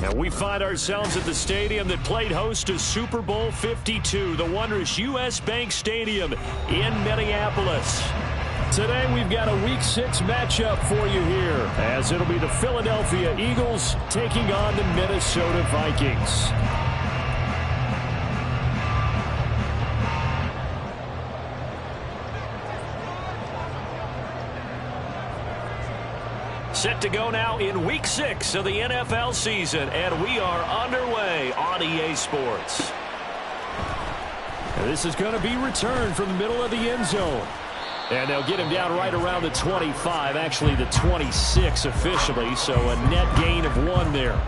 And we find ourselves at the stadium that played host to Super Bowl 52, the wondrous U.S. Bank Stadium in Minneapolis. Today we've got a Week 6 matchup for you here, as it'll be the Philadelphia Eagles taking on the Minnesota Vikings. Set to go now in Week 6 of the NFL season, and we are underway on EA Sports. And this is going to be returned from the middle of the end zone. And they'll get him down right around the 25, actually the 26 officially, so a net gain of 1 there.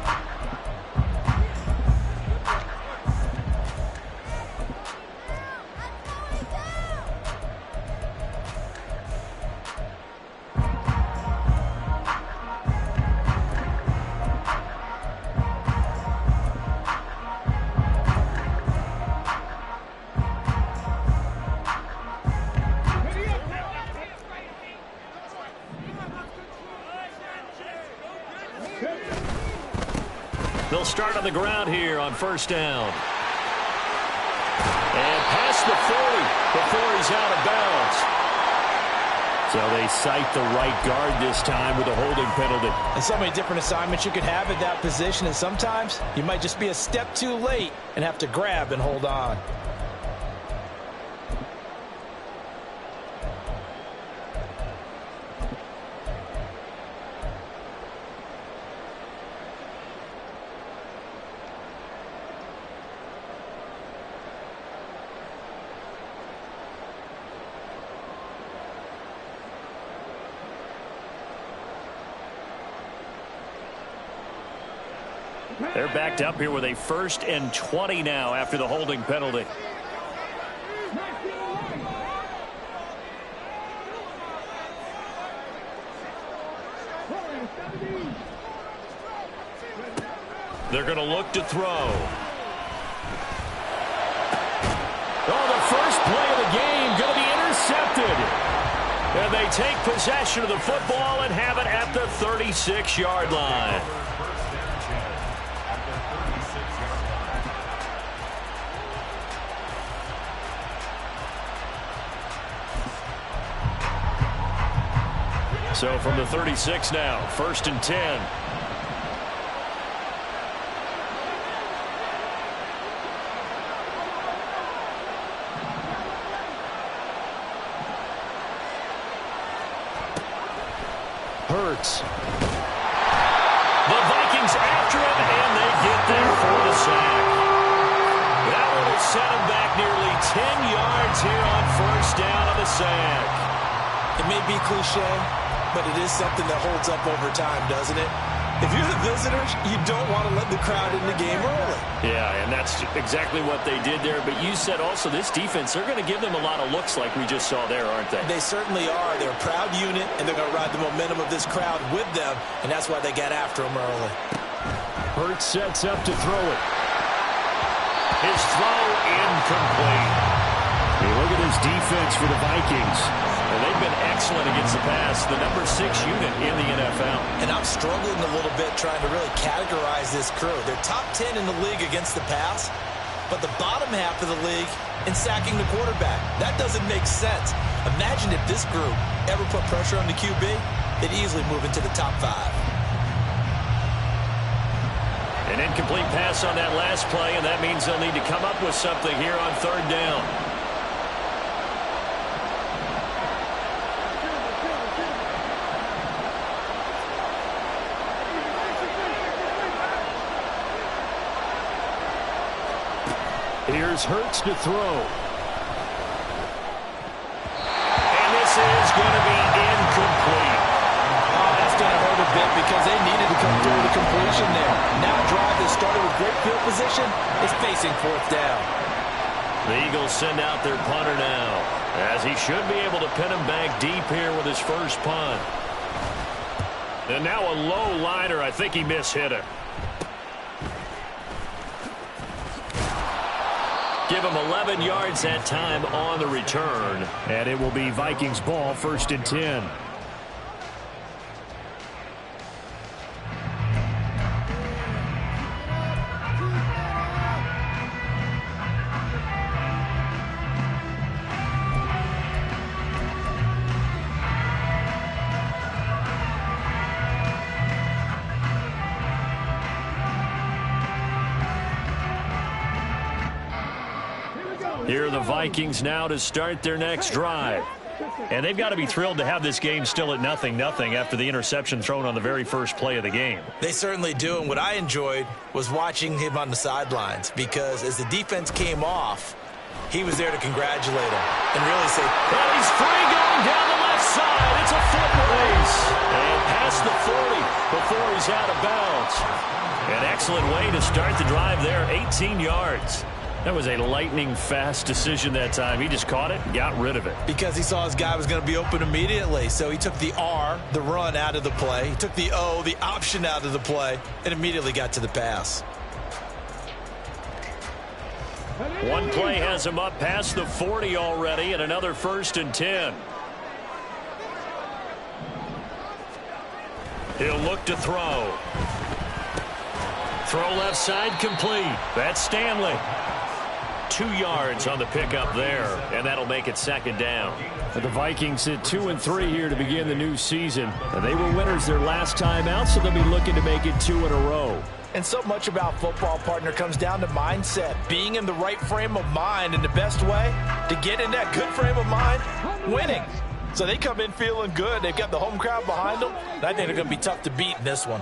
They'll start on the ground here on first down. And past the 40 before he's out of bounds. So they cite the right guard this time with a holding penalty. And so many different assignments you could have at that position, and sometimes you might just be a step too late and have to grab and hold on. They're backed up here with a 1st and 20 now after the holding penalty. They're going to look to throw. Oh, the first play of the game going to be intercepted. And they take possession of the football and have it at the 36-yard line. So from the 36 now, 1st and 10. Hurts. The Vikings after him, and they get there for the sack. That one will set him back nearly 10 yards here on first down of the sack. It may be cliche, but it is something that holds up over time, doesn't it? If you're the visitors, you don't want to let the crowd in the game early. Yeah, and that's exactly what they did there. But you said also this defense, they're going to give them a lot of looks like we just saw there, aren't they? They certainly are. They're a proud unit, and they're going to ride the momentum of this crowd with them, and that's why they got after them early. Hurts sets up to throw it. His throw incomplete. Hey, look at this defense for the Vikings. And they've been excellent against the pass, the number 6 unit in the NFL. And I'm struggling a little bit trying to really categorize this crew. They're top 10 in the league against the pass, but the bottom half of the league in sacking the quarterback. That doesn't make sense. Imagine if this group ever put pressure on the QB, they'd easily move into the top 5. An incomplete pass on that last play, and that means they'll need to come up with something here on 3rd down. Here's Hurts to throw. And this is going to be incomplete. Oh, that's going to hurt a bit because they needed to come through the completion there. Now a drive that started with great field position is facing 4th down. The Eagles send out their punter now, as he should be able to pin him back deep here with his first punt. And now a low liner. I think he mishit it. Give him 11 yards that time on the return. And it will be Vikings ball, 1st and 10. Here are the Vikings now to start their next drive. And they've got to be thrilled to have this game still at 0-0 after the interception thrown on the very first play of the game. They certainly do, and what I enjoyed was watching him on the sidelines, because as the defense came off, he was there to congratulate him and really say, well, he's free going down the left side. It's a foot race. And past the 40 before he's out of bounds. An excellent way to start the drive there, 18 yards. That was a lightning-fast decision that time. He just caught it and got rid of it. Because he saw his guy was going to be open immediately. So he took the R, the run, out of the play. He took the O, the option, out of the play, and immediately got to the pass. One play has him up past the 40 already, and another 1st and 10. He'll look to throw. Throw left side complete. That's Stanley. 2 yards on the pickup there, and that'll make it 2nd down. The Vikings sit 2-3 here to begin the new season. They were winners their last time out, so they'll be looking to make it 2 in a row. And so much about football, partner, comes down to mindset. Being in the right frame of mind, and the best way to get in that good frame of mind, winning. So they come in feeling good. They've got the home crowd behind them. And I think they're going to be tough to beat in this one.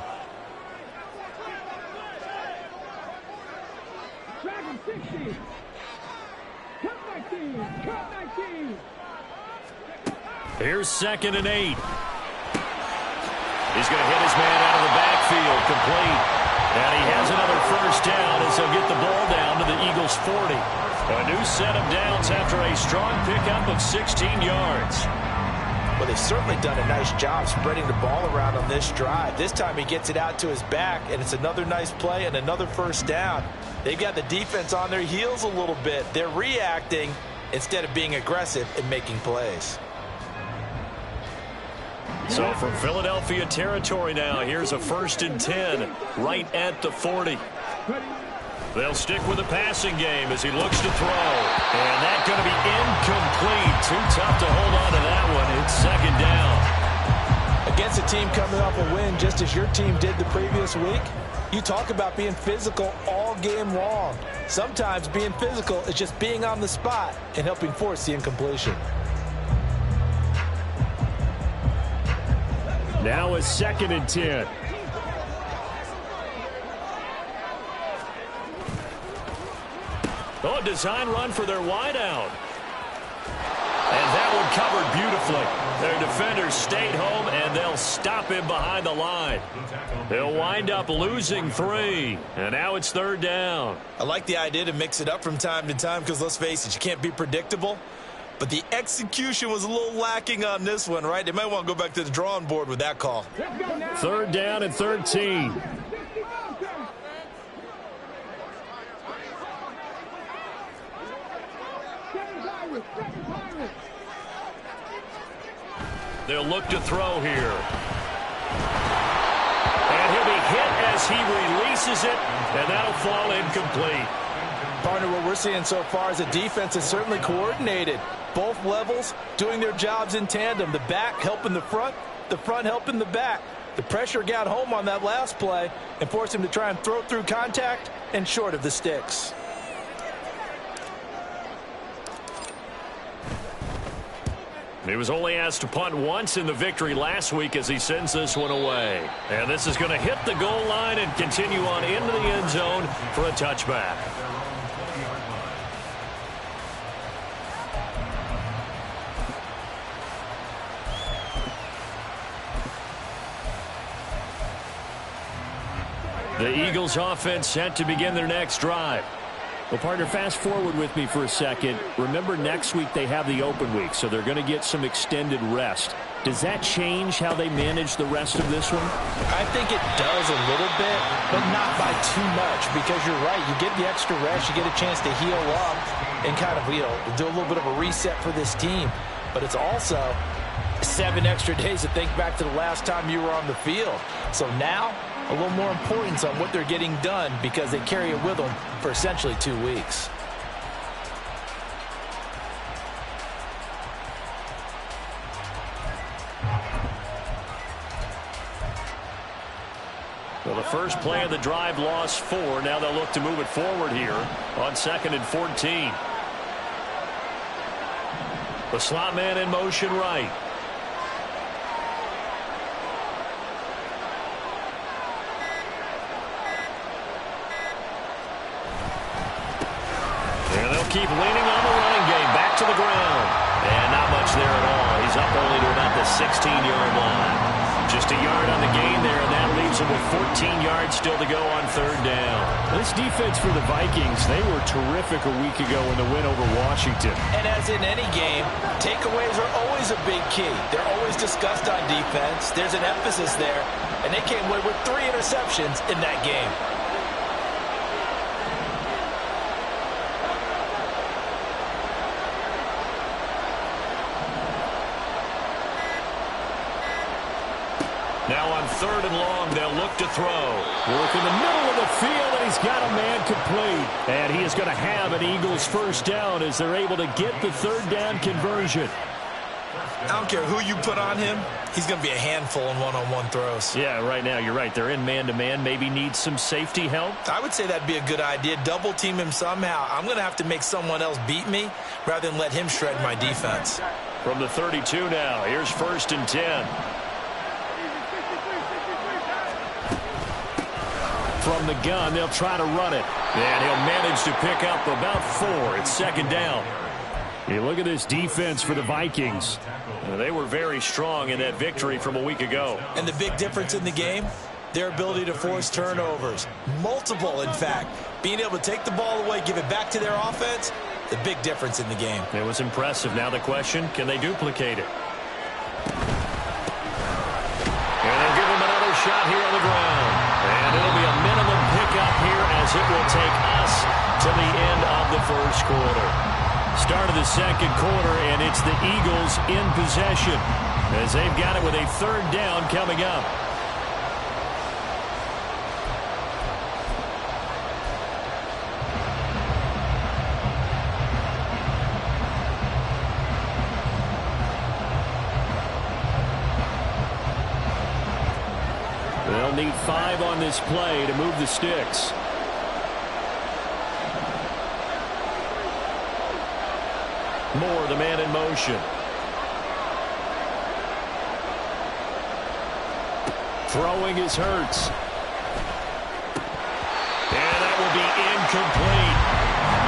Here's 2nd and 8. He's going to hit his man out of the backfield, complete. And he has another 1st down as he'll get the ball down to the Eagles' 40. A new set of downs after a strong pickup of 16 yards. Well, they've certainly done a nice job spreading the ball around on this drive. This time he gets it out to his back, and it's another nice play and another 1st down. They've got the defense on their heels a little bit. They're reacting instead of being aggressive and making plays. So from Philadelphia territory now, here's a 1st and 10 right at the 40. They'll stick with the passing game as he looks to throw. And that's going to be incomplete. Too tough to hold on to that one. It's 2nd down. Against a team coming off a win just as your team did the previous week, you talk about being physical all game long. Sometimes being physical is just being on the spot and helping force the incompletion. Now a 2nd and 10. Oh, a design run for their wideout. And that one covered beautifully. Their defenders stayed home, and they'll stop him behind the line. They'll wind up losing 3, and now it's 3rd down. I like the idea to mix it up from time to time because, let's face it, you can't be predictable. But the execution was a little lacking on this one, right? They might want to go back to the drawing board with that call. 3rd down and 13. They'll look to throw here. And he'll be hit as he releases it, and that'll fall incomplete. Partner, what we're seeing so far is the defense is certainly coordinated. Both levels doing their jobs in tandem. The back helping the front helping the back. The pressure got home on that last play and forced him to try and throw through contact and short of the sticks. He was only asked to punt once in the victory last week as he sends this one away. And this is going to hit the goal line and continue on into the end zone for a touchback. The Eagles offense set to begin their next drive. Well, partner, fast forward with me for a second. Remember, next week they have the open week, so they're going to get some extended rest. Does that change how they manage the rest of this one? I think it does a little bit, but not by too much, because you're right. You get the extra rest. You get a chance to heal up and kind of, do a little bit of a reset for this team. But it's also 7 extra days to think back to the last time you were on the field. So now, a little more importance on what they're getting done because they carry it with them for essentially 2 weeks. Well, the first play of the drive lost 4. Now they'll look to move it forward here on 2nd and 14. The slot man in motion right. And they'll keep leaning on the running game. Back to the ground. And not much there at all. He's up only to about the 16-yard line. Just a yard on the gain there, and that leaves him with 14 yards still to go on third down. This defense for the Vikings, they were terrific a week ago in the win over Washington. And as in any game, takeaways are always a big key. They're always discussed on defense. There's an emphasis there, and they came away with 3 interceptions in that game. Now on third and long, they'll look to throw. Work in the middle of the field, and he's got a man complete. And he is going to have an Eagles first down as they're able to get the third down conversion. I don't care who you put on him, he's going to be a handful in one-on-one throws. Yeah, right now, you're right. They're in man-to-man, maybe need some safety help. I would say that'd be a good idea. Double team him somehow. I'm going to have to make someone else beat me rather than let him shred my defense. From the 32 now, here's first and 10. From the gun, they'll try to run it. And he'll manage to pick up about 4. It's second down. You look at this defense for the Vikings. They were very strong in that victory from a week ago. And the big difference in the game, their ability to force turnovers. Multiple, in fact. Being able to take the ball away, give it back to their offense, the big difference in the game. It was impressive. Now the question, can they duplicate it? And they'll give him another shot here on the ground. And it'll be a minimum pickup here as it will take us to the end of the first quarter. Start of the second quarter, and it's the Eagles in possession as they've got it with a third down coming up. They'll need 5 on this play to move the sticks. Moore, the man in motion. Throwing his Hurts. And that will be incomplete.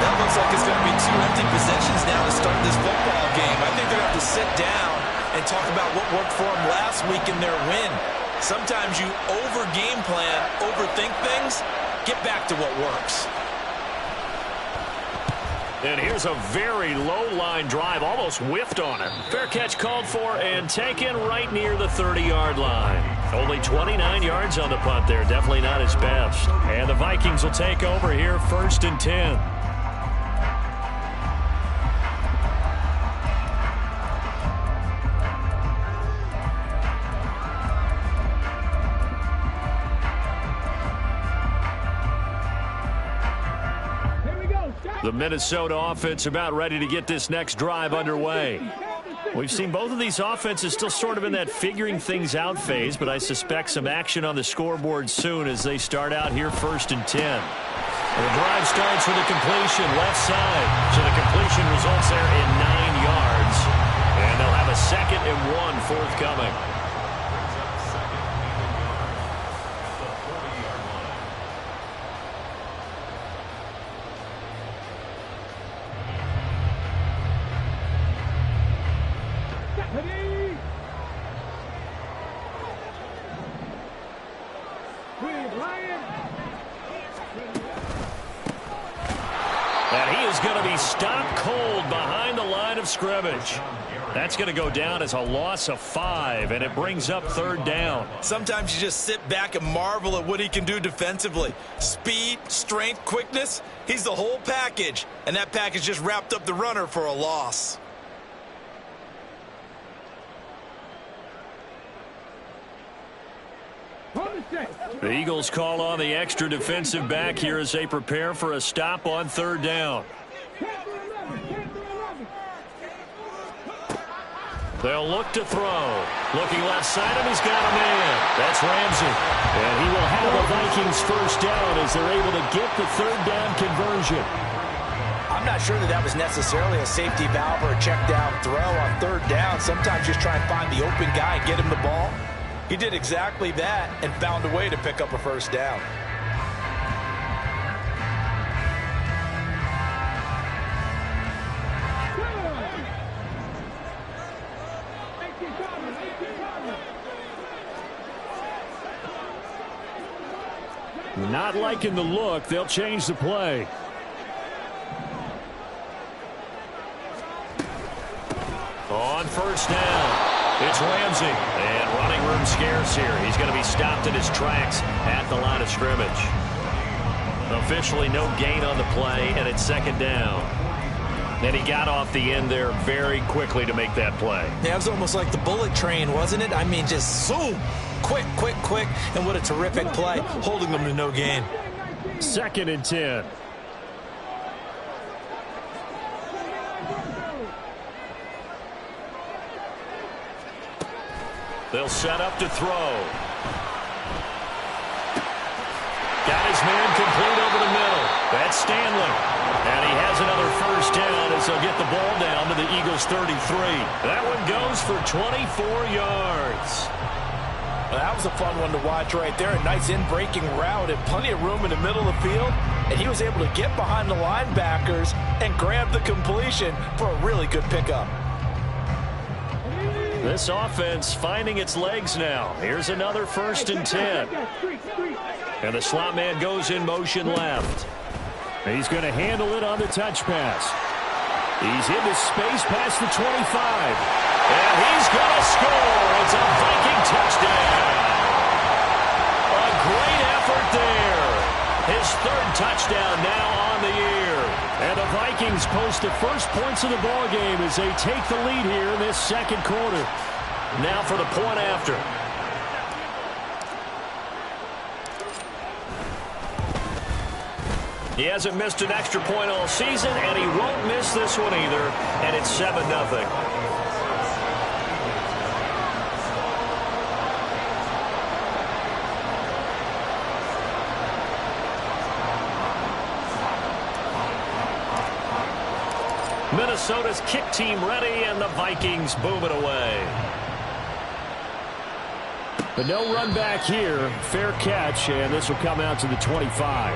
That looks like it's going to be 2 empty possessions now to start this football game. I think they're going to have to sit down and talk about what worked for them last week in their win. Sometimes you over-game plan, overthink things, get back to what works. And here's a very low-line drive, almost whiffed on it. Fair catch called for and taken right near the 30-yard line. Only 29 yards on the punt there, definitely not his best. And the Vikings will take over here, first and 10. The Minnesota offense about ready to get this next drive underway. We've seen both of these offenses still sort of in that figuring things out phase, but I suspect some action on the scoreboard soon as they start out here first and 10. And the drive starts with a completion left side. So the completion results there in 9 yards. And they'll have a 2nd and 1 forthcoming. And he is going to be stopped cold behind the line of scrimmage. That's going to go down as a loss of 5, and it brings up third down. Sometimes you just sit back and marvel at what he can do defensively. Speed, strength, quickness, he's the whole package. And that package just wrapped up the runner for a loss. The Eagles call on the extra defensive back here as they prepare for a stop on third down. They'll look to throw. Looking left side of, he's got a man. That's Ramsey. And he will have a Vikings first down as they're able to get the third down conversion. I'm I'm not sure that that was necessarily a safety valve or a check down throw on third down. Sometimes just try and find the open guy and get him the ball. He did exactly that and found a way to pick up a first down. Not liking the look. They'll change the play. On first down, it's Ramsey. And running room scarce here. He's going to be stopped in his tracks at the line of scrimmage. Officially no gain on the play, and it's second down. And he got off the end there very quickly to make that play. Yeah, it was almost like the bullet train, wasn't it? I mean, just zoom. Quick, quick, quick. And what a terrific play, holding them to no gain. 2nd and 10. They'll set up to throw. Got his man complete over the middle. That's Stanley. And he has another first down as they'll get the ball down to the Eagles' 33. That one goes for 24 yards. Well, that was a fun one to watch right there. A nice in-breaking route and plenty of room in the middle of the field. And he was able to get behind the linebackers and grab the completion for a really good pickup. This offense finding its legs now. Here's another 1st and 10. And the slot man goes in motion left. He's going to handle it on the touch pass. He's into space past the 25. And he's going to score. It's a Viking touchdown. A great effort there. His 3rd touchdown now on the year. And the Vikings post the first points of the ballgame as they take the lead here in this 2nd quarter. Now for the point after. He hasn't missed an extra point all season, and he won't miss this one either. And it's 7-0. Minnesota's kick team ready, and the Vikings boom it away. But no run back here. Fair catch, and this will come out to the 25.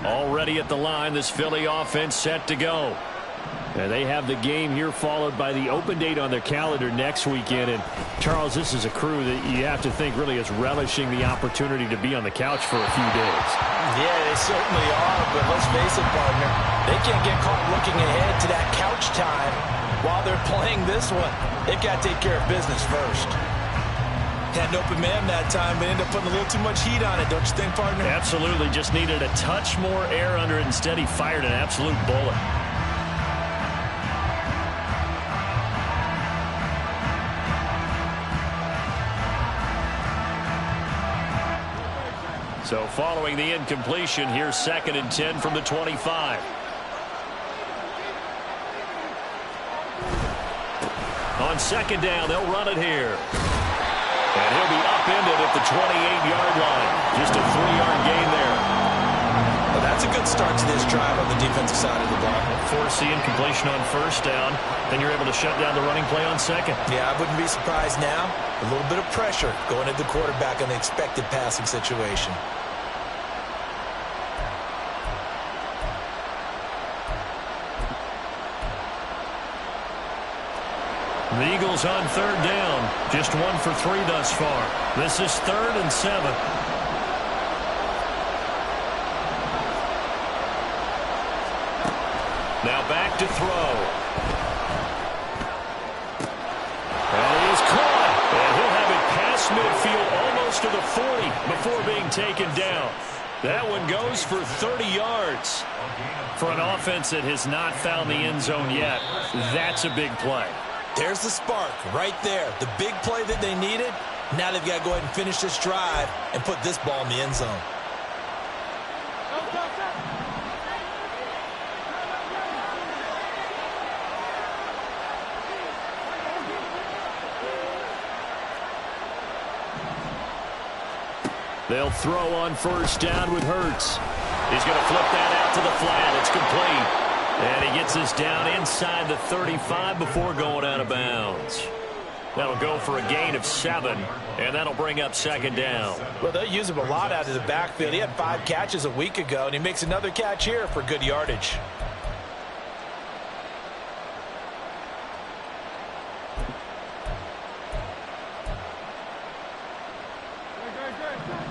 Already at the line, this Philly offense set to go. And they have the game here followed by the open date on their calendar next weekend. And, Charles, this is a crew that you have to think really is relishing the opportunity to be on the couch for a few days. Yeah, they certainly are, but let's face it, partner. They can't get caught looking ahead to that couch time while they're playing this one. They've got to take care of business first. Had an open man that time, but ended up putting a little too much heat on it, don't you think, partner? Absolutely. Just needed a touch more air under it. Instead, he fired an absolute bullet. So following the incompletion, here's 2nd and 10 from the 25. On 2nd down, they'll run it here. And he'll be upended at the 28-yard line. Just a 3-yard gain there. Well, that's a good start to this drive on the defensive side of the ball. Force the incompletion on 1st down. Then you're able to shut down the running play on 2nd. Yeah, I wouldn't be surprised now. A little bit of pressure going at the quarterback on the expected passing situation. The Eagles on 3rd down. Just 1 for 3 thus far. This is 3rd and 7. Now back to throw. And he is caught. And he'll have it past midfield almost to the 40 before being taken down. That one goes for 30 yards. For an offense that has not found the end zone yet, that's a big play. There's the spark right there. The big play that they needed. Now they've got to go ahead and finish this drive and put this ball in the end zone. They'll throw on first down with Hurts. He's going to flip that out to the flat. It's complete. And he gets this down inside the 35 before going out of bounds. That'll go for a gain of 7, and that'll bring up second down. Well, they'll use him a lot out of the backfield. He had 5 catches a week ago, and he makes another catch here for good yardage.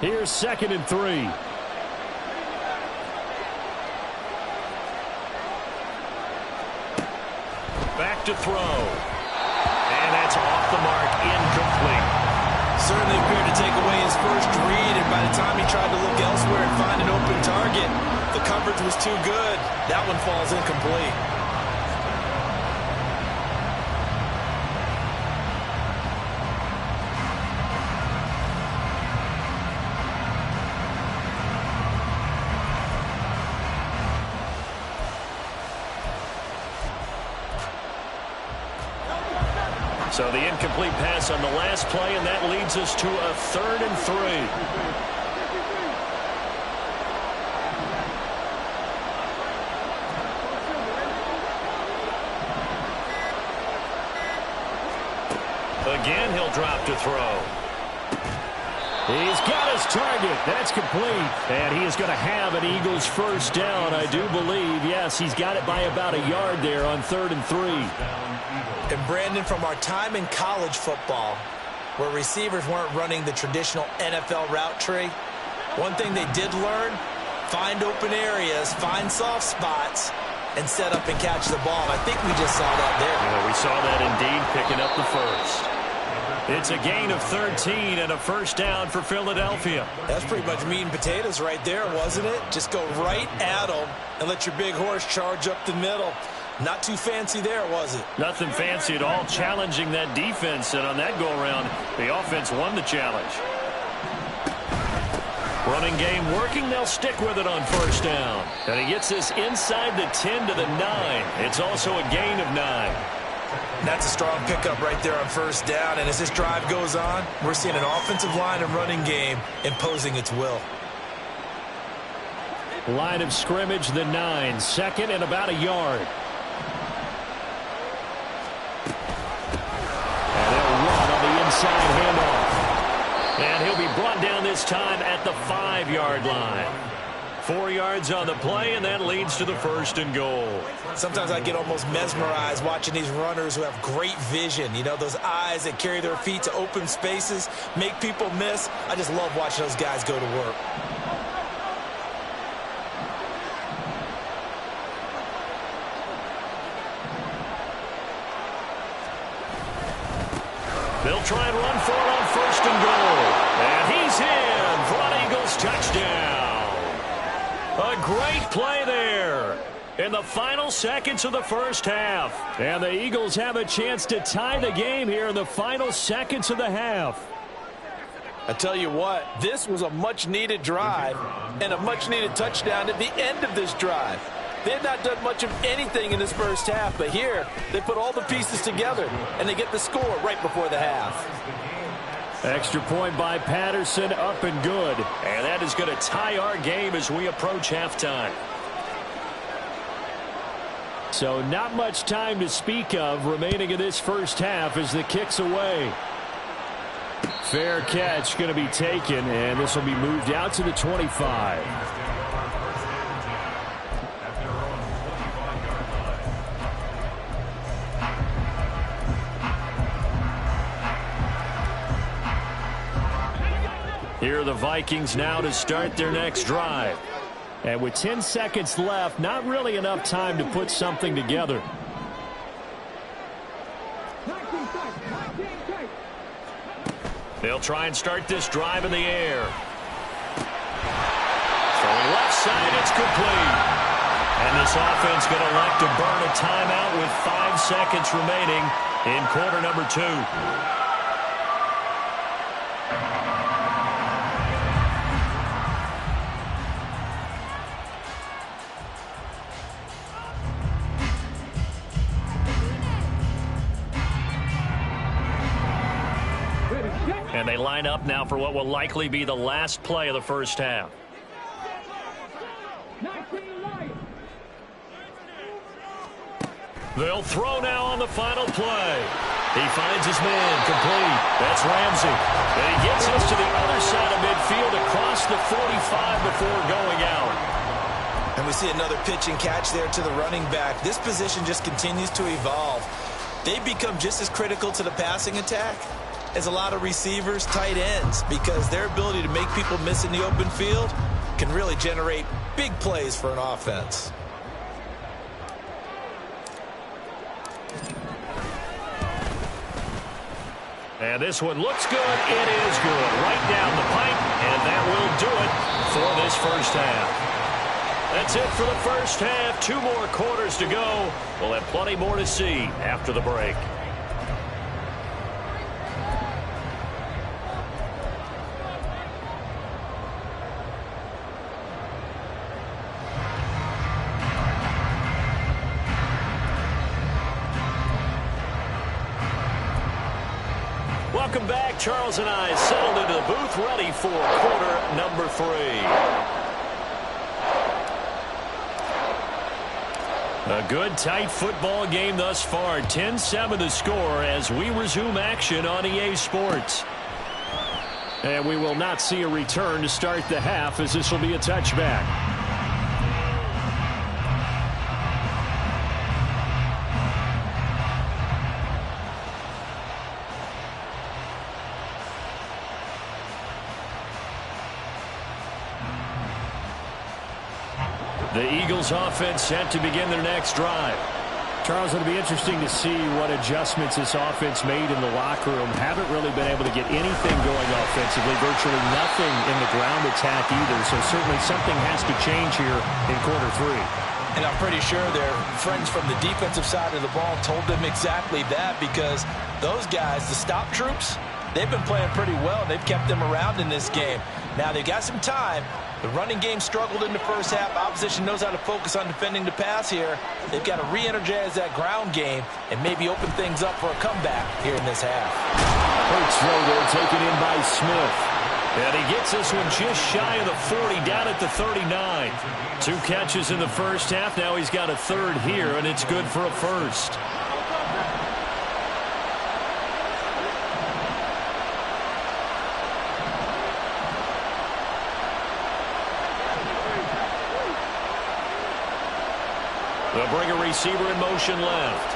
Here's 2nd and 3. Back to throw. And that's off the mark, incomplete. Certainly appeared to take away his first read, and by the time he tried to look elsewhere and find an open target, the coverage was too good. That one falls incomplete. So the incomplete pass on the last play, and that leads us to a 3rd and 3. Again, he'll drop to throw. He's got his target. That's complete. And he is going to have an Eagles first down, I do believe. Yes, he's got it by about a yard there on 3rd and 3. And Brandon, from our time in college football, where receivers weren't running the traditional NFL route tree, one thing they did learn, find open areas, find soft spots, and set up and catch the ball. I think we just saw that there. Yeah, we saw that indeed, picking up the first. It's a gain of 13 and a first down for Philadelphia. That's pretty much meat and potatoes right there, wasn't it? Just go right at them and let your big horse charge up the middle. Not too fancy there, was it? Nothing fancy at all, challenging that defense, and on that go-around, the offense won the challenge. Running game working, they'll stick with it on first down. And he gets this inside the 10 to the 9. It's also a gain of 9. That's a strong pickup right there on first down, and as this drive goes on, we're seeing an offensive line and running game imposing its will. Line of scrimmage, the 9, 2nd and about a yard. And they'll run on the inside handoff. And he'll be brought down this time at the 5-yard line. 4 yards on the play, and that leads to the 1st and goal. Sometimes I get almost mesmerized watching these runners who have great vision. You know, those eyes that carry their feet to open spaces, make people miss. I just love watching those guys go to work. They'll try and run for it on 1st and goal. And he's in for an Eagles touchdown. A great play there in the final seconds of the first half. And the Eagles have a chance to tie the game here in the final seconds of the half. I tell you what, this was a much-needed drive and a much-needed touchdown at the end of this drive. They had not done much of anything in this first half, but here they put all the pieces together, and they get the score right before the half. Extra point by Patterson, up and good. And that is going to tie our game as we approach halftime. So not much time to speak of remaining in this first half as the kick's away. Fair catch going to be taken, and this will be moved out to the 25. Here are the Vikings now to start their next drive. And with 10 seconds left, not really enough time to put something together. They'll try and start this drive in the air. Throwing left side, it's complete. And this offense going to elect to burn a timeout with 5 seconds remaining in quarter number 2. And they line up now for what will likely be the last play of the first half. They'll throw now on the final play. He finds his man complete. That's Ramsey. And he gets us to the other side of midfield across the 45 before going out. And we see another pitch and catch there to the running back. This position just continues to evolve. They become just as critical to the passing attack as a lot of receivers, tight ends, because their ability to make people miss in the open field can really generate big plays for an offense. And this one looks good. It is good. Right down the pipe, and that will do it for this first half. That's it for the first half. 2 more quarters to go. We'll have plenty more to see after the break. Welcome back. Charles and I settled into the booth, ready for quarter number 3. A good, tight football game thus far. 10-7 the score as we resume action on EA Sports. And we will not see a return to start the half, as this will be a touchback. The Eagles offense set to begin their next drive. Charles, it'll be interesting to see what adjustments this offense made in the locker room. Haven't really been able to get anything going offensively, virtually nothing in the ground attack either. So certainly something has to change here in quarter 3. And I'm pretty sure their friends from the defensive side of the ball told them exactly that, because those guys, the stop troops, they've been playing pretty well. They've kept them around in this game. Now they've got some time. The running game struggled in the first half. Opposition knows how to focus on defending the pass here. They've got to re-energize that ground game and maybe open things up for a comeback here in this half. Hurts throw there, taken in by Smith. And he gets this one just shy of the 40, down at the 39. 2 catches in the first half. Now he's got a third here, and it's good for a first. They'll bring a receiver in motion left.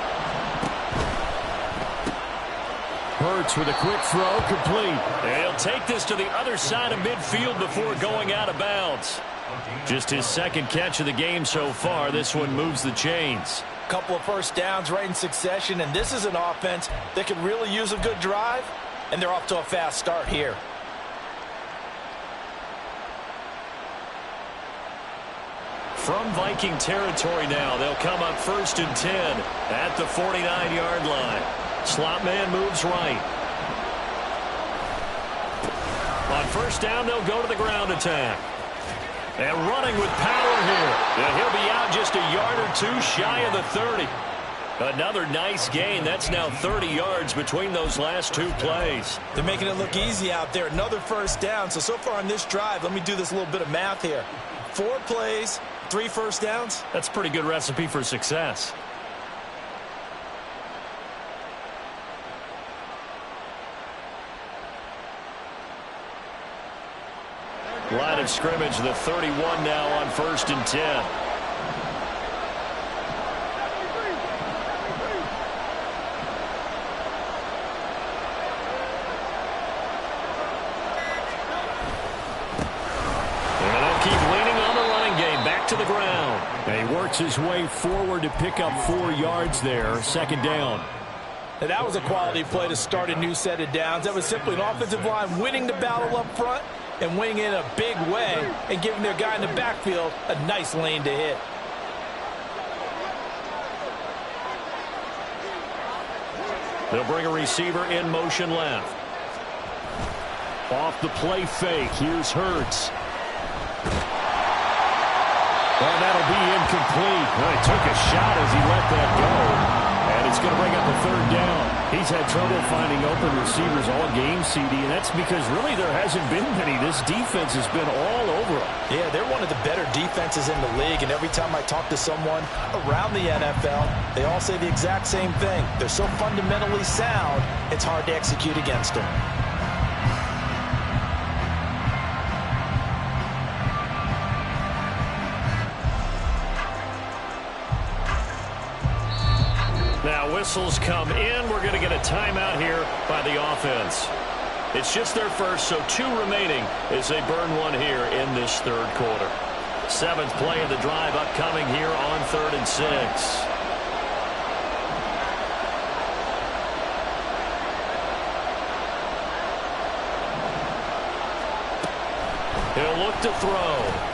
Hurts with a quick throw, complete. And he'll take this to the other side of midfield before going out of bounds. Just his second catch of the game so far. This one moves the chains. Couple of first downs right in succession, and this is an offense that could really use a good drive, and they're off to a fast start here. From Viking territory now, they'll come up 1st and 10 at the 49-yard line. Slot man moves right. On first down, they'll go to the ground attack. And running with power here. And he'll be out just a yard or 2 shy of the 30. Another nice gain. That's now 30 yards between those last 2 plays. They're making it look easy out there. Another first down. So far on this drive, let me do this little bit of math here. 4 plays, 3 first downs. That's a pretty good recipe for success. Line of scrimmage, the 31 now on 1st and 10. To the ground. And he works his way forward to pick up 4 yards there. 2nd down. And that was a quality play to start a new set of downs. That was simply an offensive line winning the battle up front and winning in a big way and giving their guy in the backfield a nice lane to hit. They'll bring a receiver in motion left. Off the play fake. Here's Hurts. And that'll be incomplete. Well, he took a shot as he let that go. And it's going to bring up a third down. He's had trouble finding open receivers all game, CD, and that's because really there hasn't been many. This defense has been all over them. Yeah, they're one of the better defenses in the league, and every time I talk to someone around the NFL, they all say the exact same thing. They're so fundamentally sound, it's hard to execute against them. Now whistles come in. We're going to get a timeout here by the offense. It's just their first, so 2 remaining as they burn one here in this third quarter. 7th play of the drive upcoming here on 3rd and 6. He'll look to throw.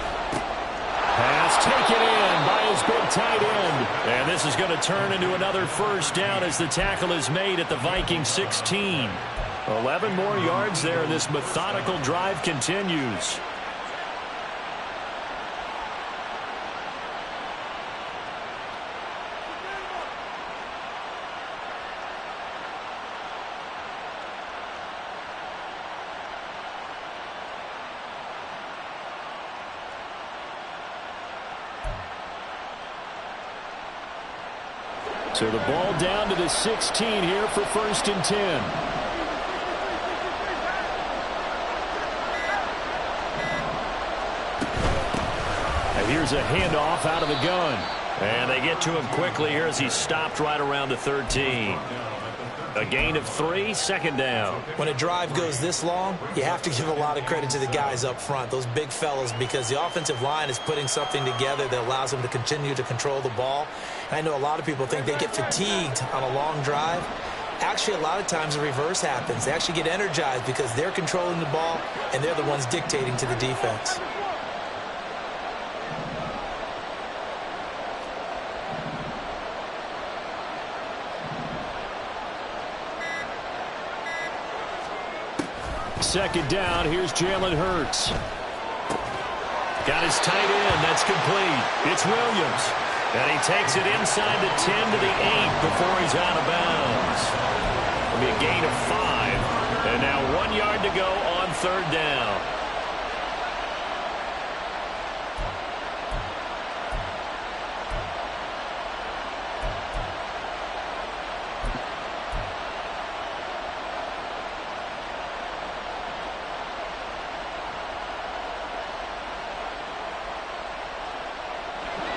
Pass taken in by his big tight end. And this is going to turn into another first down as the tackle is made at the Vikings 16. 11 more yards there. This methodical drive continues. So the ball down to the 16 here for 1st and 10. And here's a handoff out of the gun. And they get to him quickly here as he's stopped right around the 13. A gain of 3, 2nd down. When a drive goes this long, you have to give a lot of credit to the guys up front, those big fellas, because the offensive line is putting something together that allows them to continue to control the ball. And I know a lot of people think they get fatigued on a long drive. Actually, a lot of times the reverse happens. They actually get energized because they're controlling the ball, and they're the ones dictating to the defense. Second down, here's Jalen Hurts. Got his tight end, that's complete. It's Williams. And he takes it inside the 10 to the 8 before he's out of bounds. It'll be a gain of 5. And now 1 yard to go on 3rd down.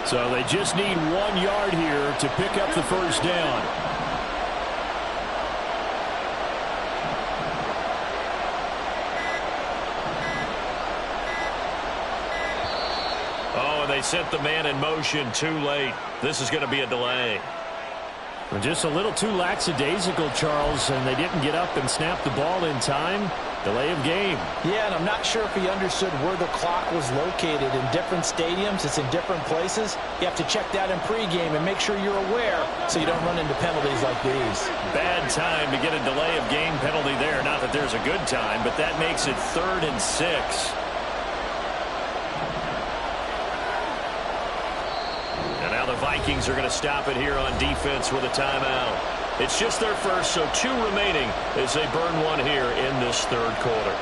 So they just need 1 yard here to pick up the first down. Oh, and they sent the man in motion too late. This is going to be a delay. Just a little too lackadaisical, Charles, and they didn't get up and snap the ball in time. Delay of game. Yeah, and I'm not sure if he understood where the clock was located. In different stadiums, it's in different places. You have to check that in pregame and make sure you're aware so you don't run into penalties like these. Bad time to get a delay of game penalty there. Not that there's a good time, but that makes it 3rd and 6. And now the Vikings are going to stop it here on defense with a timeout. It's just their first, so 2 remaining as they burn one here in this third quarter.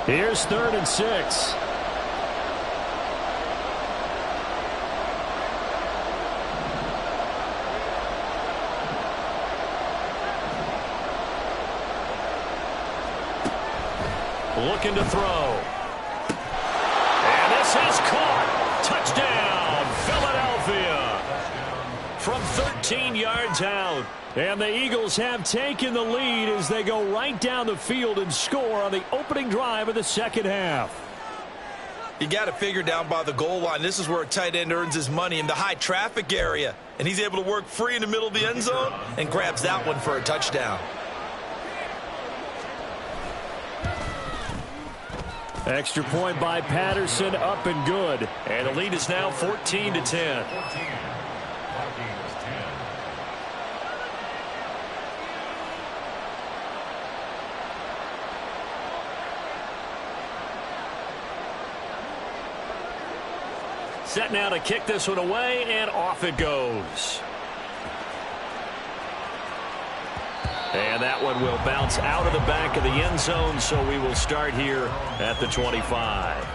Here's 3rd and 6. Looking to throw. And this is caught. Touchdown, Philadelphia. from 13 yards out. And the Eagles have taken the lead as they go right down the field and score on the opening drive of the second half. You got to figure down by the goal line. This is where a tight end earns his money, in the high traffic area. And he's able to work free in the middle of the end zone and grabs that one for a touchdown. Extra point by Patterson, up and good. And the lead is now 14-10. Set now to kick this one away, and off it goes. And that one will bounce out of the back of the end zone, so we will start here at the 25.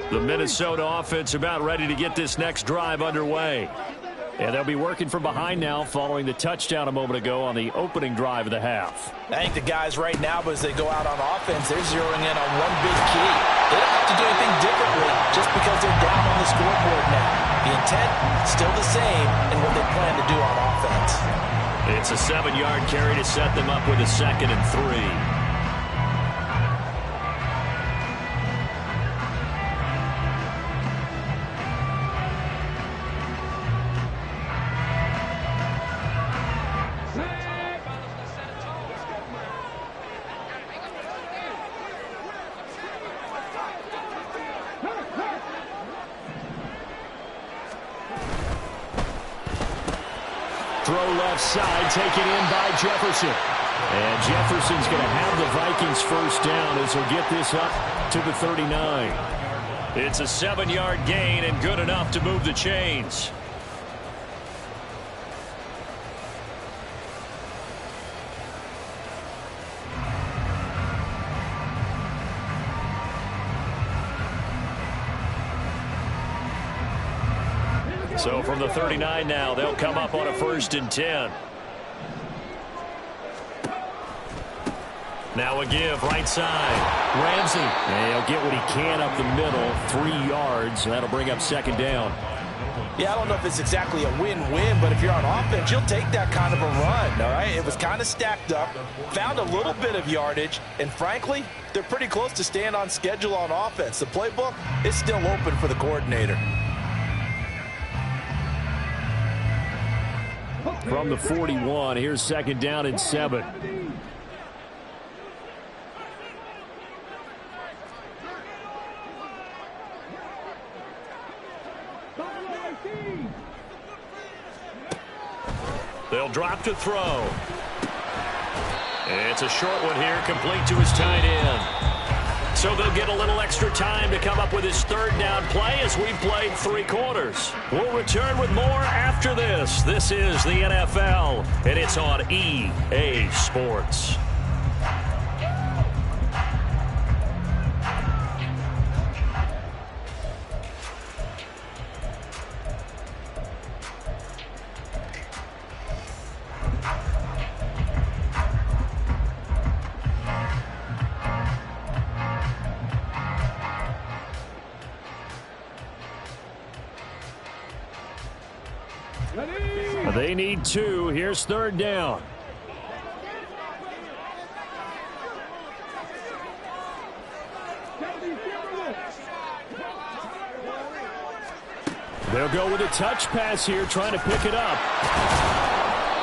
The Minnesota offense about ready to get this next drive underway. And they'll be working from behind now following the touchdown a moment ago on the opening drive of the half. I think the guys right now, as they go out on offense, they're zeroing in on one big key. They don't have to do anything differently just because they're down on the scoreboard now. The intent, still the same in what they plan to do on offense. It's a 7-yard carry to set them up with a 2nd and 3. Throw left side, taken in by Jefferson. And Jefferson's going to have the Vikings first down as he'll get this up to the 39. It's a 7-yard gain and good enough to move the chains. So from the 39 now, they'll come up on a 1st and 10. Now a give, right side. Ramsey, and he'll get what he can up the middle, 3 yards, and that'll bring up 2nd down. Yeah, I don't know if it's exactly a win-win, but if you're on offense, you'll take that kind of a run, all right? It was kind of stacked up, found a little bit of yardage, and frankly, they're pretty close to staying on schedule on offense. The playbook is still open for the coordinator. From the 41, here's 2nd down and 7. They'll drop to throw. It's a short one here, complete to his tight end. So they'll get a little extra time to come up with his 3rd down play as we've played 3 quarters. We'll return with more after this. This is the NFL, and it's on EA Sports. They need 2. Here's 3rd down. They'll go with a touch pass here, trying to pick it up.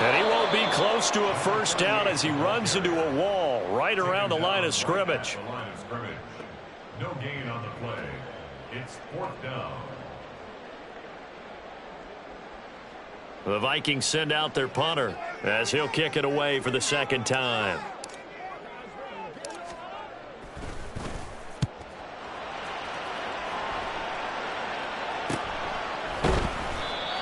And he won't be close to a 1st down as he runs into a wall right around the line of scrimmage. No gain on the play. It's 4th down. The Vikings send out their punter as he'll kick it away for the 2nd time.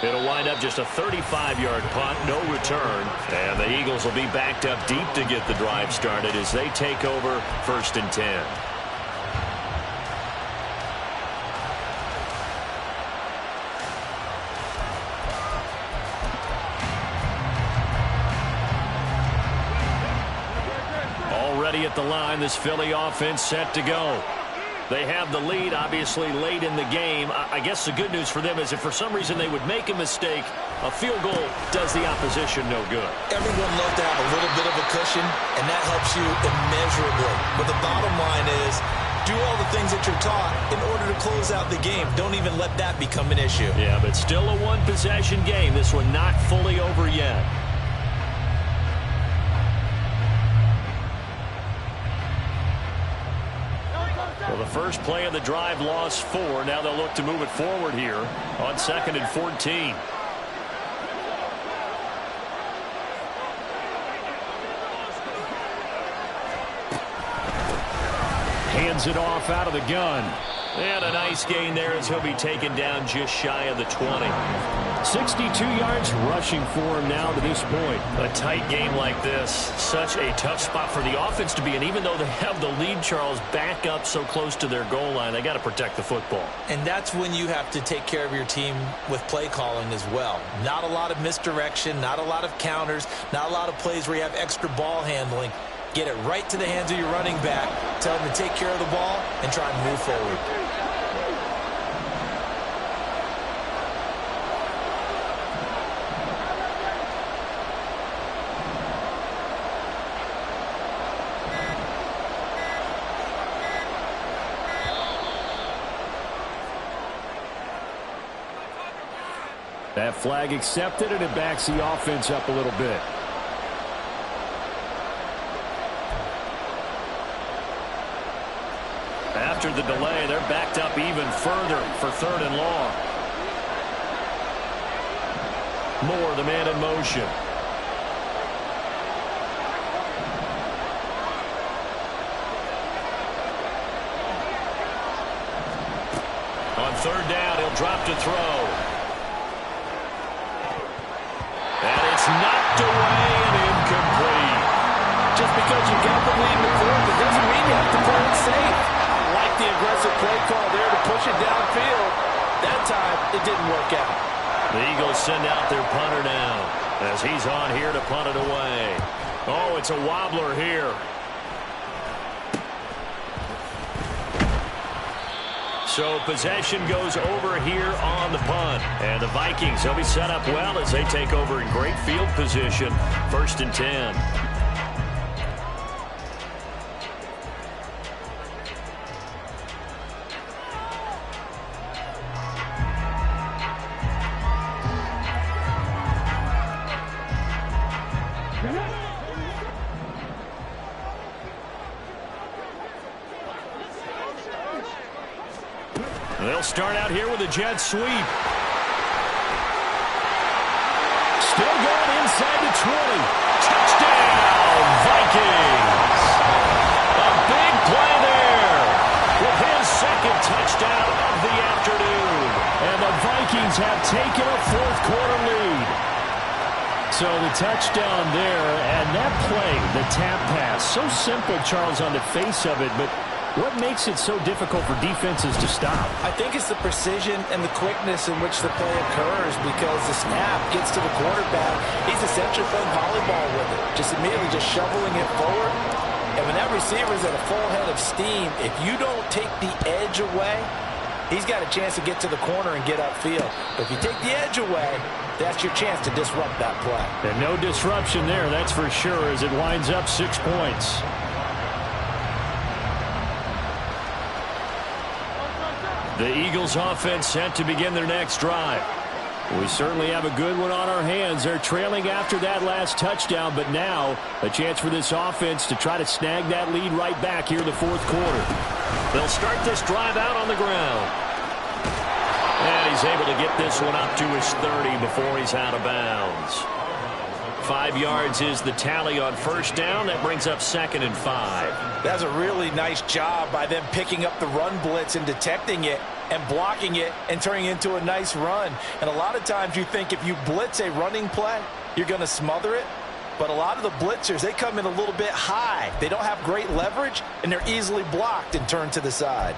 It'll wind up just a 35-yard punt, no return. And the Eagles will be backed up deep to get the drive started as they take over 1st and 10. at the line. This Philly offense set to go. They have the lead, obviously, late in the game. I guess the good news for them is if for some reason they would make a mistake, a field goal does the opposition no good. Everyone loves to have a little bit of a cushion, and that helps you immeasurably. But the bottom line is, do all the things that you're taught in order to close out the game. Don't even let that become an issue. Yeah, but still a one-possession game. This one not fully over yet. Well, the first play of the drive lost 4. Now they'll look to move it forward here on 2nd and 14. Hands it off out of the gun. And a nice gain there as he'll be taken down just shy of the 20. 62 yards rushing for him now to this point. A tight game like this, such a tough spot for the offense to be in. Even though they have the lead, Charles, back up so close to their goal line, they got to protect the football. And that's when you have to take care of your team with play calling as well. Not a lot of misdirection, not a lot of counters, not a lot of plays where you have extra ball handling. Get it right to the hands of your running back. Tell him to take care of the ball and try and move forward. That flag accepted, and it backs the offense up a little bit. After the delay, they're backed up even further for 3rd and long. Moore, the man in motion. On 3rd down, he'll drop to throw. And it's knocked away and incomplete. Just because you got the lead in the 4th, it doesn't mean you have to play it safe. Like the aggressive play call there to push it downfield. That time, it didn't work out. The Eagles send out their punter now as he's on here to punt it away. Oh, it's a wobbler here. So possession goes over here on the punt. And the Vikings, they'll be set up well as they take over in great field position. 1st and 10. They'll start out here with a jet sweep. Still going inside the 20. Touchdown, Vikings. A big play there with his 2nd touchdown of the afternoon. And the Vikings have taken a 4th quarter lead. So the touchdown there, and that play, the tap pass, so simple, Charles, on the face of it, but what makes it so difficult for defenses to stop? I think it's the precision and the quickness in which the play occurs because the snap gets to the quarterback. He's essentially playing volleyball with it, just immediately just shoveling it forward. And when that receiver's at a full head of steam, if you don't take the edge away, he's got a chance to get to the corner and get upfield. But if you take the edge away, that's your chance to disrupt that play. And no disruption there, that's for sure, as it winds up 6 points. The Eagles offense set to begin their next drive. We certainly have a good one on our hands. They're trailing after that last touchdown, but now a chance for this offense to try to snag that lead right back here in the 4th quarter. They'll start this drive out on the ground. And he's able to get this one up to his 30 before he's out of bounds. 5 yards is the tally on 1st down. That brings up 2nd and 5. That's a really nice job by them picking up the run blitz and detecting it and blocking it and turning it into a nice run. And a lot of times you think if you blitz a running play, you're going to smother it. But a lot of the blitzers, they come in a little bit high. They don't have great leverage, and they're easily blocked and turned to the side.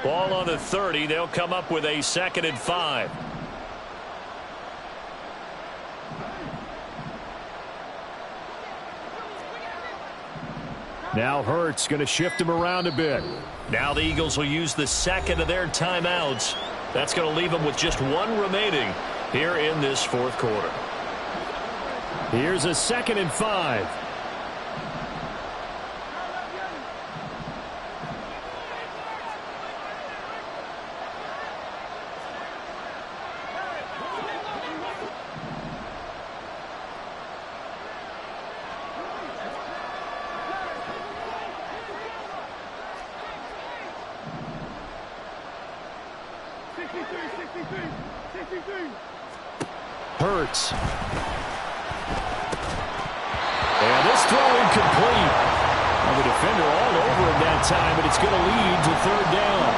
Ball on the 30. They'll come up with a 2nd and 5. Now Hurts going to shift him around a bit. Now the Eagles will use the second of their timeouts. That's going to leave them with just one remaining here in this fourth quarter. Here's a 2nd and 5. Hurts. And this throw incomplete. The defender all over him that time, but it's going to lead to 3rd down.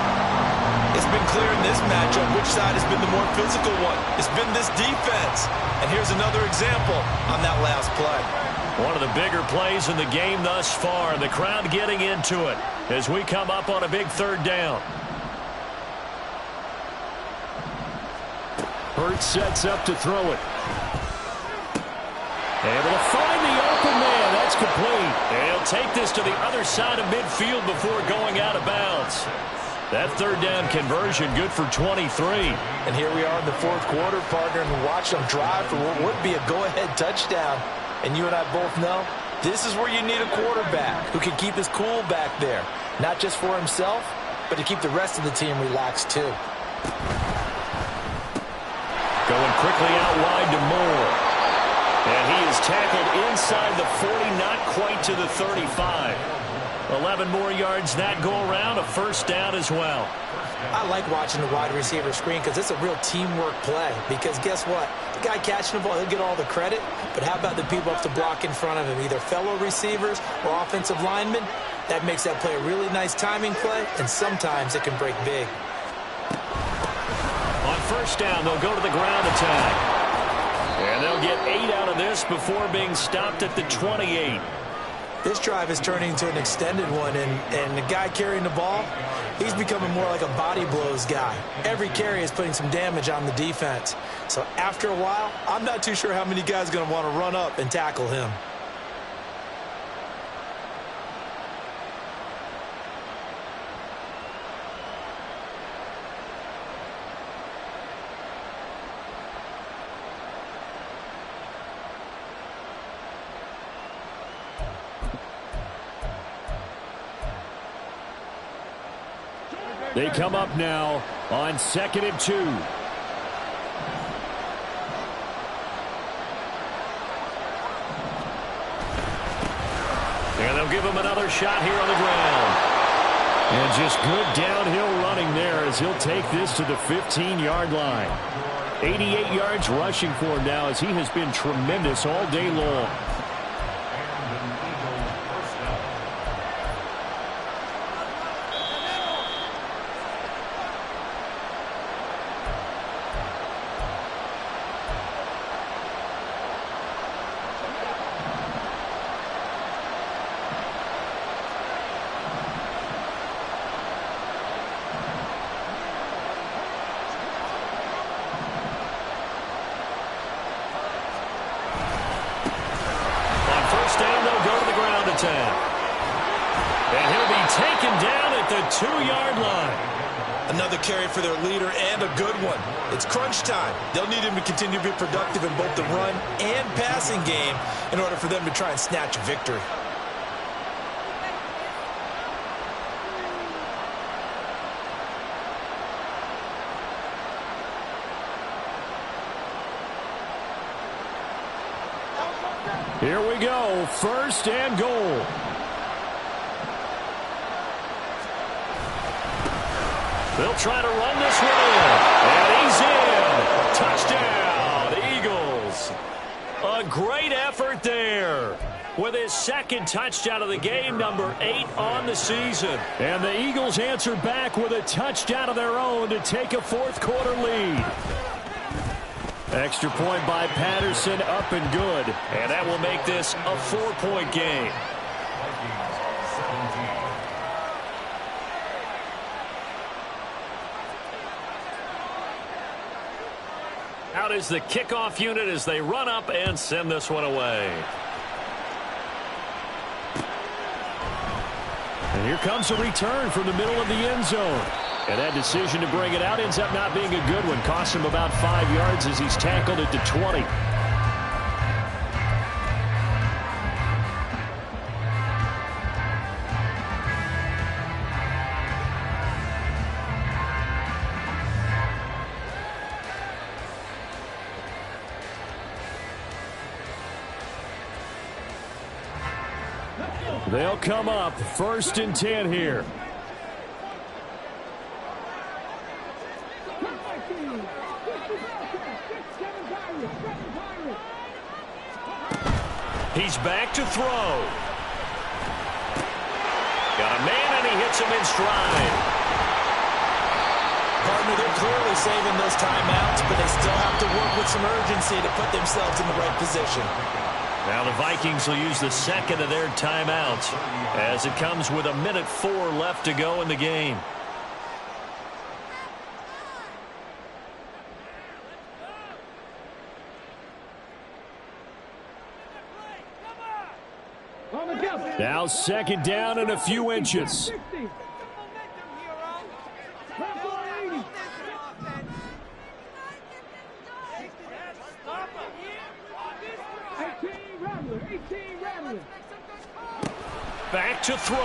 It's been clear in this matchup which side has been the more physical one. It's been this defense. And here's another example on that last play. One of the bigger plays in the game thus far. The crowd getting into it as we come up on a big 3rd down. Hurts sets up to throw it. Able to find the open man. That's complete. And he'll take this to the other side of midfield before going out of bounds. That 3rd down conversion good for 23. And here we are in the fourth quarter, partner, and watch them drive for what would be a go-ahead touchdown. And you and I both know this is where you need a quarterback who can keep his cool back there. Not just for himself, but to keep the rest of the team relaxed too. Going quickly out wide to Moore. And he is tackled inside the 40, not quite to the 35. 11 more yards that go around, a 1st down as well. I like watching the wide receiver screen because it's a real teamwork play. Because guess what? The guy catching the ball, he'll get all the credit. But how about the people up to block in front of him, either fellow receivers or offensive linemen? That makes that play a really nice timing play, and sometimes it can break big. On 1st down, they'll go to the ground attack. And they'll get 8 out of this before being stopped at the 28. This drive is turning into an extended one, and the guy carrying the ball, he's becoming more like a body blows guy. Every carry is putting some damage on the defense. So after a while, I'm not too sure how many guys are going to want to run up and tackle him. They come up now on 2nd and 2. And they'll give him another shot here on the ground. And just good downhill running there as he'll take this to the 15-yard line. 88 yards rushing for him now as he has been tremendous all day long. And he'll be taken down at the 2-yard line. Another carry for their leader and a good one. It's crunch time. They'll need him to continue to be productive in both the run and passing game in order for them to try and snatch a victory. Here we go, 1st and goal. They'll try to run this one in. And he's in. Touchdown, Eagles. A great effort there with his 2nd touchdown of the game, number 8 on the season. And the Eagles answer back with a touchdown of their own to take a 4th quarter lead. Extra point by Patterson, up and good. And that will make this a 4-point game. Out is the kickoff unit as they run up and send this one away. here comes a return from the middle of the end zone. And that decision to bring it out ends up not being a good one. Costs him about 5 yards as he's tackled at the 20. They'll come up 1st and 10 here. He's back to throw. Got a man, and he hits him in stride. Partner, they're clearly saving those timeouts, but they still have to work with some urgency to put themselves in the right position. Now the Vikings will use the second of their timeouts as it comes with 1:04 left to go in the game. Now 2nd down and a few inches. Back to throw.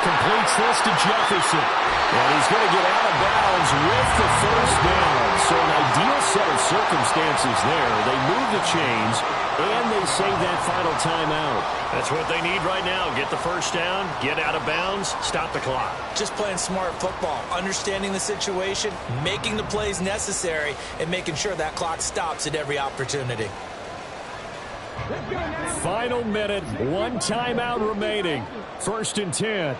Completes this to Jefferson. And he's going to get out of bounds with the 1st down. So an ideal set of circumstances there. They move the chains, and they save that final timeout. That's what they need right now. Get the 1st down, get out of bounds, stop the clock. Just playing smart football, understanding the situation, making the plays necessary, and making sure that clock stops at every opportunity. Final minute, 1 timeout remaining. 1st and 10.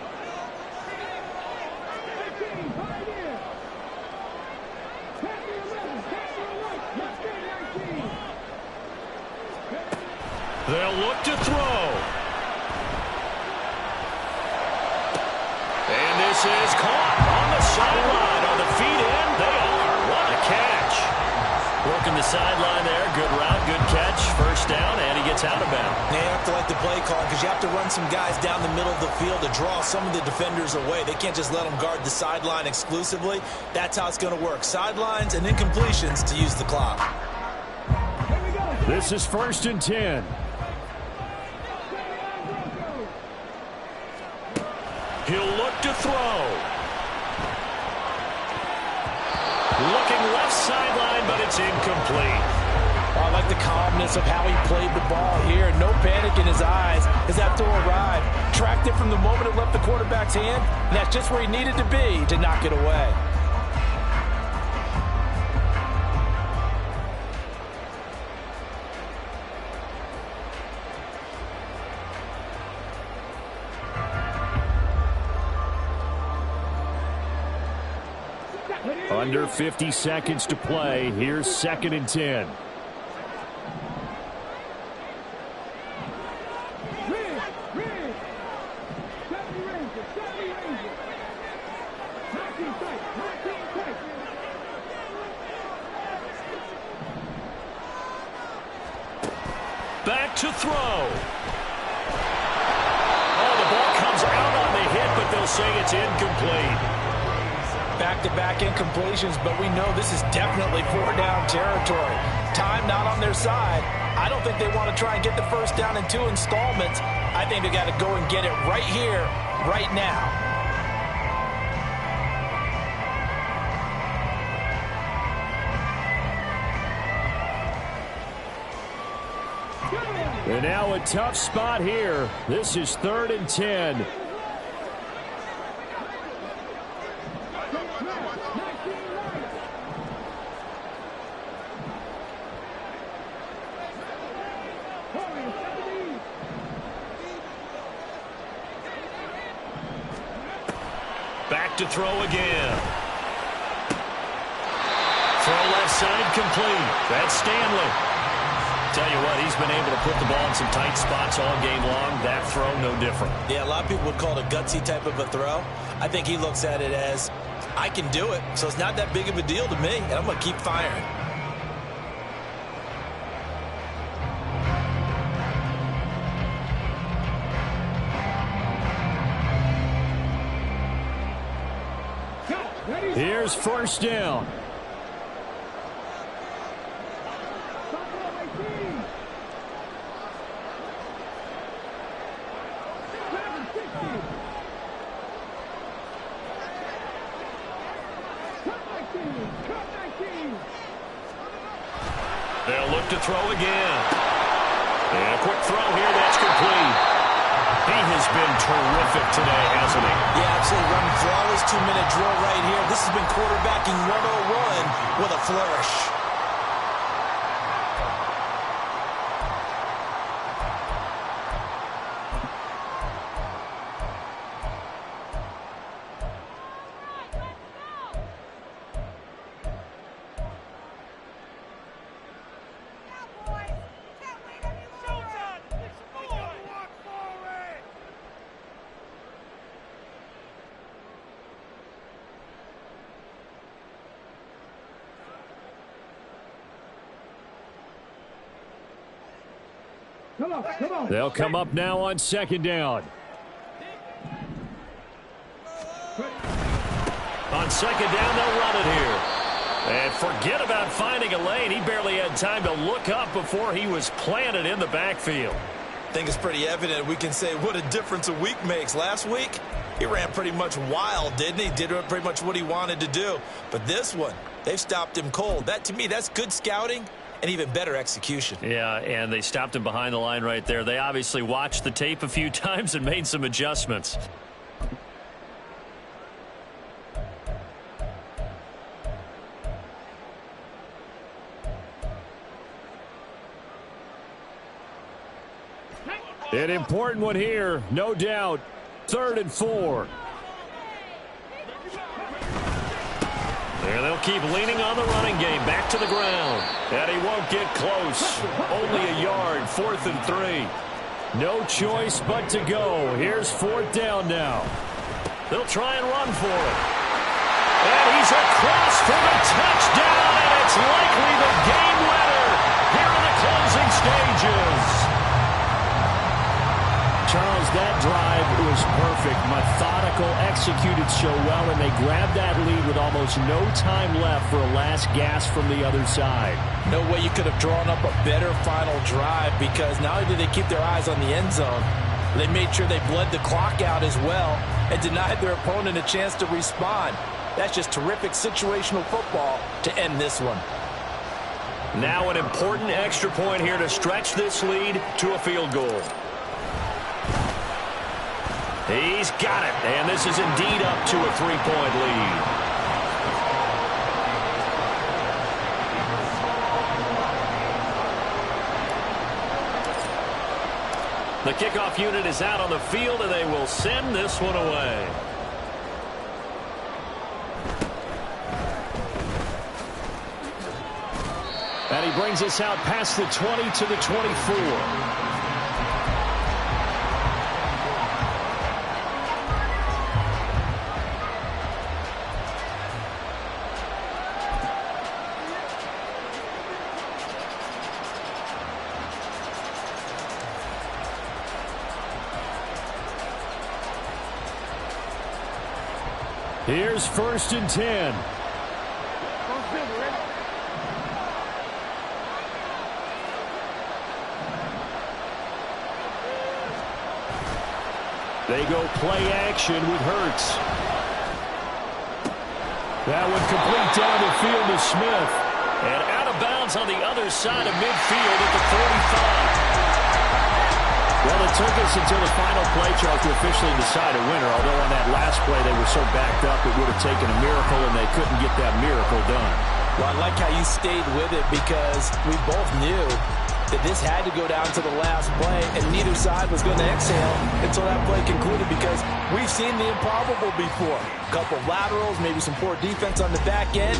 They'll look to throw. And this is caught on the sideline. Are the feet in? They are. What a catch. Working the sideline there. Good route, good catch. 1st down, and he gets out of bounds. They have to like the play call because you have to run some guys down the middle of the field to draw some of the defenders away. They can't just let them guard the sideline exclusively. That's how it's going to work. Sidelines and then completions to use the clock. This is 1st and 10. He'll look to throw. Looking left sideline, but it's incomplete. I like the calmness of how he played the ball here. No panic in his eyes as that throw arrived. Tracked it from the moment it left the quarterback's hand, and that's just where he needed to be to knock it away. Under 50 seconds to play. Here's 2nd and 10. Back to throw. Oh, the ball comes out on the hit, but they'll say it's incomplete. Back-to-back incompletions, but we know this is definitely 4-down territory. Time not on their side. I don't think they want to try and get the 1st down in 2 installments. I think they got to go and get it right here, right now. And now a tough spot here. This is 3rd and 10. Back to throw again. Throw left side complete. That's Stanley. Tell you what, he's been able to put the ball in some tight spots all game long. That throw, no different. Yeah, a lot of people would call it a gutsy type of a throw. I think he looks at it as, I can do it, so it's not that big of a deal to me, and I'm going to keep firing. Here's first down. They'll look to throw again. And a quick throw here, that's complete. He has been terrific today, hasn't he? Yeah, absolutely. Running flawless 2-minute drill right here. This has been quarterbacking 101 with a flourish. They'll come up now on second down. On second down, they'll run it here. And forget about finding a lane. He barely had time to look up before he was planted in the backfield. I think it's pretty evident. We can say what a difference a week makes. Last week, he ran pretty much wild, didn't he? Did pretty much what he wanted to do. But this one, they've stopped him cold. That, to me, that's good scouting and even better execution. Yeah, and they stopped him behind the line right there. They obviously watched the tape a few times and made some adjustments. An important one here, no doubt. 3rd and 4. There, they'll keep leaning on the running game. Back to the ground. And he won't get close. Only a yard. 4th and 3. No choice but to go. Here's 4th down now. They'll try and run for it. And he's across for the touchdown. And it's likely the game winner here in the closing stages. Charles, that drive was perfect. Methodical, executed so well, and they grabbed that lead with almost no time left for a last gasp from the other side. No way you could have drawn up a better final drive, because not only did they keep their eyes on the end zone, they made sure they bled the clock out as well and denied their opponent a chance to respond. That's just terrific situational football to end this one. Now an important extra point here to stretch this lead to a field goal. He's got it, and this is indeed up to a 3-point lead. The kickoff unit is out on the field, and they will send this one away. And he brings us out past the 20 to the 24. Here's 1st and 10. They go play action with Hurts. That one complete down the field to Smith. And out of bounds on the other side of midfield at the 45. Well, it took us until the final play, Charles, to officially decide a winner. Although on that last play they were so backed up, it would have taken a miracle, and they couldn't get that miracle done. Well, I like how you stayed with it, because we both knew that this had to go down to the last play, and neither side was going to exhale until that play concluded, because we've seen the improbable before. A couple of laterals, maybe some poor defense on the back end,